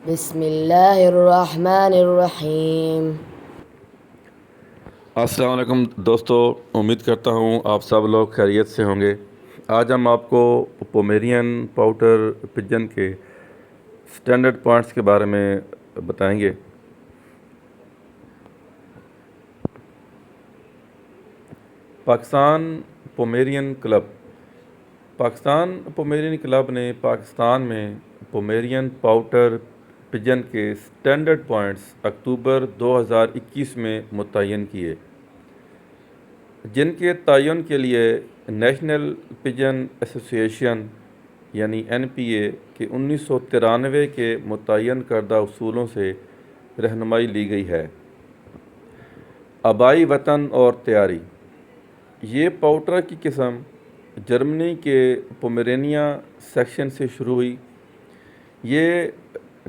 بسم اللہ الرحمن الرحیم۔ السلام علیکم دوستو، امید کرتا ہوں آپ سب لوگ خیریت سے ہوں گے۔ آج ہم آپ کو پومیرین پاؤٹر پجن کے سٹینڈرڈ پوائنٹس کے بارے میں بتائیں گے۔ پاکستان پومیرین کلب نے پاکستان میں پومیرین پاؤٹر پجن کے سٹینڈرڈ پوائنٹس اکتوبر 2021 میں متعین کیے، جن کے تعین کے لیے نیشنل پجن ایسوسی ایشن یعنی NPA کے 1993 کے متعین کردہ اصولوں سے رہنمائی لی گئی ہے۔ آبائی وطن اور تیاری۔ یہ پاؤٹر کی قسم جرمنی کے پومیرینیا سیکشن سے شروع ہوئی۔ یہ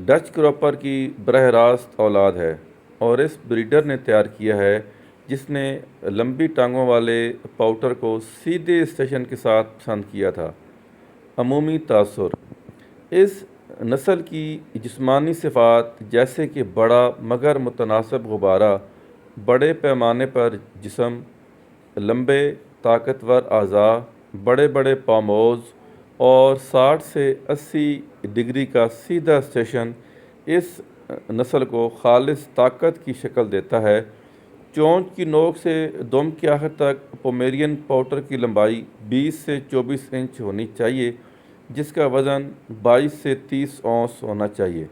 ڈچ کراپر کی براہ راست اولاد ہے اور اس بریڈر نے تیار کیا ہے جس نے لمبی ٹانگوں والے پاؤٹر کو سیدھے اسٹیشن کے ساتھ پسند کیا تھا۔ عمومی تاثر۔ اس نسل کی جسمانی صفات جیسے کہ بڑا مگر متناسب غبارہ، بڑے پیمانے پر جسم، لمبے طاقتور اعضاء، بڑے بڑے پاموز اور 60 سے 80 ڈگری کا سیدھا اسٹیشن اس نسل کو خالص طاقت کی شکل دیتا ہے۔ چونچ کی نوک سے دم کے آخر تک پومیرین پاؤٹر کی لمبائی 20 سے 24 انچ ہونی چاہیے، جس کا وزن 22 سے 30 اونس ہونا چاہیے۔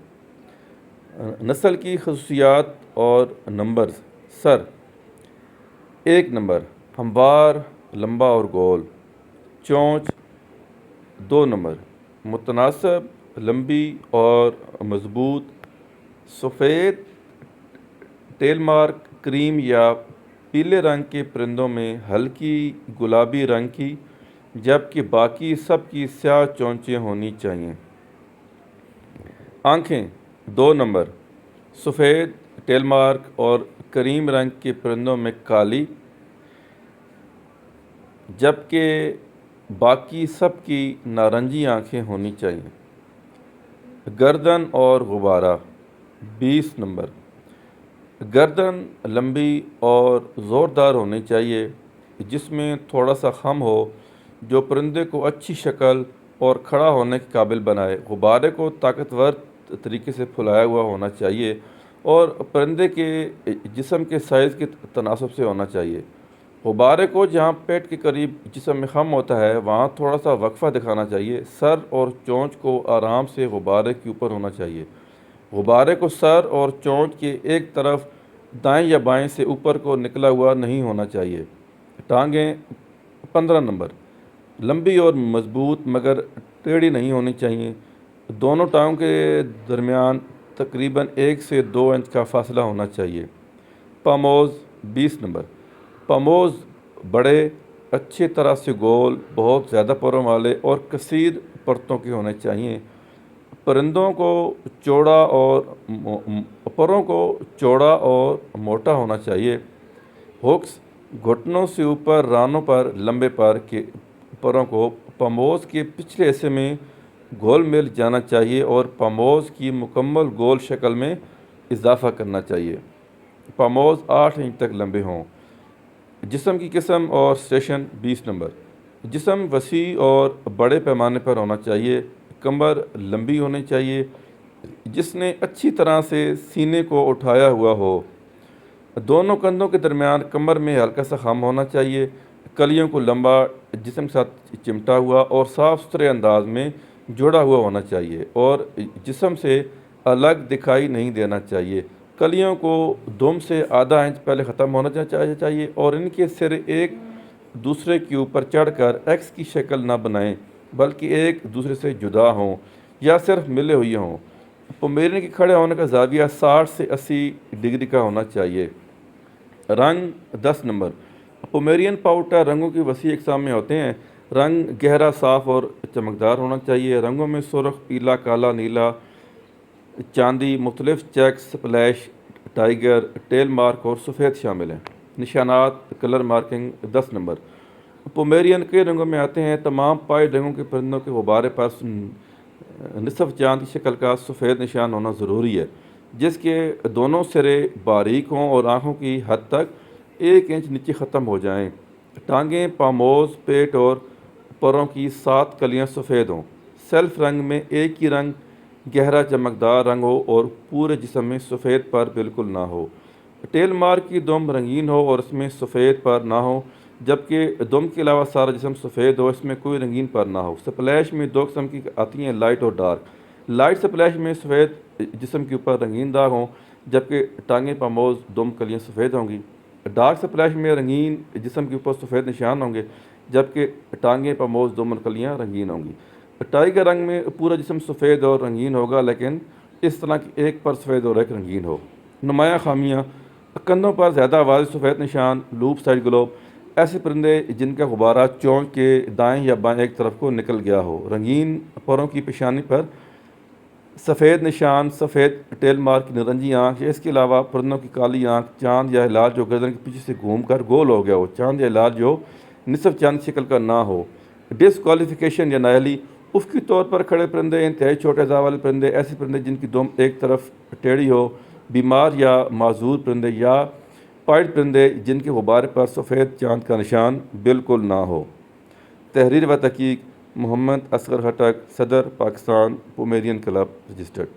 نسل کی خصوصیات اور نمبرز۔ سر 1 نمبر، ہموار، لمبا اور گول۔ چونچ 2 نمبر، متناسب، لمبی اور مضبوط۔ سفید ٹیل مارک کریم یا پیلے رنگ کے پرندوں میں ہلکی گلابی رنگ کی، جبکہ باقی سب کی سیاہ چونچیں ہونی چاہئیں۔ آنکھیں 2 نمبر، سفید ٹیل مارک اور کریم رنگ کے پرندوں میں کالی، جبکہ باقی سب کی نارنجی آنکھیں ہونی چاہئیں۔ گردن اور غبارہ 20 نمبر، گردن لمبی اور زوردار ہونی چاہیے، جس میں تھوڑا سا خم ہو، جو پرندے کو اچھی شکل اور کھڑا ہونے کے قابل بنائے۔ غبارے کو طاقتور طریقے سے پھیلایا ہوا ہونا چاہیے اور پرندے کے جسم کے سائز کے تناسب سے ہونا چاہیے۔ غبارے کو جہاں پیٹ کے قریب جسم میں خم ہوتا ہے وہاں تھوڑا سا وقفہ دکھانا چاہیے۔ سر اور چونچ کو آرام سے غبارے کے اوپر ہونا چاہیے۔ غبارے کو سر اور چونچ کے ایک طرف دائیں یا بائیں سے اوپر کو نکلا ہوا نہیں ہونا چاہیے۔ ٹانگیں 15 نمبر، لمبی اور مضبوط مگر ٹیڑھی نہیں ہونی چاہیے۔ دونوں ٹانگوں کے درمیان تقریباً 1 سے 2 انچ کا فاصلہ ہونا چاہیے۔ پاموز 20 نمبر، پاموز بڑے، اچھی طرح سے گول، بہت زیادہ پروں والے اور کثیر پرتوں کے ہونے چاہیے۔ پرندوں کو پروں کو چوڑا اور موٹا ہونا چاہیے۔ ہوکس گھٹنوں سے اوپر رانوں پر لمبے پر کے پروں کو پاموز کے پچھلے حصے میں گھول مل جانا چاہیے اور پاموز کی مکمل گول شکل میں اضافہ کرنا چاہیے۔ پاموز 8 انچ تک لمبے ہوں۔ جسم کی قسم اور اسٹیشن 20 نمبر، جسم وسیع اور بڑے پیمانے پر ہونا چاہیے۔ کمر لمبی ہونی چاہیے جس نے اچھی طرح سے سینے کو اٹھایا ہوا ہو۔ دونوں کندھوں کے درمیان کمر میں ہلکا سا خم ہونا چاہیے۔ کلیوں کو لمبا، جسم کے ساتھ چمٹا ہوا اور صاف ستھرے انداز میں جوڑا ہوا ہونا چاہیے اور جسم سے الگ دکھائی نہیں دینا چاہیے۔ کلیوں کو دم سے آدھا انچ پہلے ختم ہونا چاہیے اور ان کے سرے ایک دوسرے کے اوپر چڑھ کر ایکس کی شکل نہ بنائیں بلکہ ایک دوسرے سے جدا ہوں یا صرف ملے ہوئے ہوں۔ پومیرین کے کھڑے ہونے کا زاویہ 60 سے 80 ڈگری کا ہونا چاہیے۔ رنگ 10 نمبر، پومیرین پاؤٹر رنگوں کی وسیع اقسام میں ہوتے ہیں۔ رنگ گہرا، صاف اور چمکدار ہونا چاہیے۔ رنگوں میں سرخ، پیلا، کالا، نیلا، چاندی، مختلف checks, splash, tiger, tail mark اور سفید شامل ہیں۔ نشانات کلر مارکنگ 10 نمبر، پومیرین کئی رنگوں میں آتے ہیں۔ تمام پائے رنگوں کے پرندوں کے غبارے پر نصف چاند کی شکل کا سفید نشان ہونا ضروری ہے، جس کے دونوں سرے باریک ہوں اور آنکھوں کی حد تک 1 انچ نیچے ختم ہو جائیں۔ ٹانگیں، پاموز، پیٹ اور پروں کی 7 کلیاں سفید ہوں۔ سیلف رنگ میں ایک ہی رنگ گہرا چمکدار رنگ ہو اور پورے جسم میں سفید پر بالکل نہ ہو۔ ٹیل مارک کی دم رنگین ہو اور اس میں سفید پر نہ ہو، جبکہ دم کے علاوہ سارا جسم سفید ہو، اس میں کوئی رنگین پر نہ ہو۔ سپلیش میں 2 قسم کی آتی ہیں، لائٹ اور ڈارک۔ لائٹ سپلیش میں سفید جسم کے اوپر رنگین داغ ہوں، جبکہ ٹانگیں، پاموز، دم، کلیاں سفید ہوں گی۔ ڈارک سپلیش میں رنگین جسم کے اوپر سفید نشان ہوں گے، جبکہ ٹانگیں، پاموز، دم اور کلیاں رنگین ہوں گی۔ ٹائیگر رنگ میں پورا جسم سفید اور رنگین ہوگا، لیکن اس طرح کی ایک پر سفید اور ایک رنگین ہو۔ نمایاں خامیاں: کندھوں پر زیادہ واضح سفید نشان، لوپ سائڈ گلوب، ایسے پرندے جن کا غبارہ چونچ کے دائیں یا بائیں ایک طرف کو نکل گیا ہو۔ رنگین پروں کی پیشانی پر سفید نشان، سفید ٹیل مارک کی نارنجی آنکھ، اس کے علاوہ پرندوں کی کالی آنکھ، چاند یا ہلال جو گردن کے پیچھے سے گھوم کر گول ہو گیا ہو، چاند یا ہلال جو نصف چاند کی شکل کا نہ ہو۔ ڈسکوالیفیکیشن یا نااہلی: افقی طور پر کھڑے پرندے، انتہائی چھوٹے اعضاء والے پرندے، ایسے پرندے جن کی دم ایک طرف ٹیڑھی ہو، بیمار یا معذور پرندے، یا پائڈ پرندے جن کے غبارے پر سفید چاند کا نشان بالکل نہ ہو۔ تحریر و تحقیق: محمد اصغر خٹک، صدر، پاکستان پومیرین کلب، رجسٹرڈ۔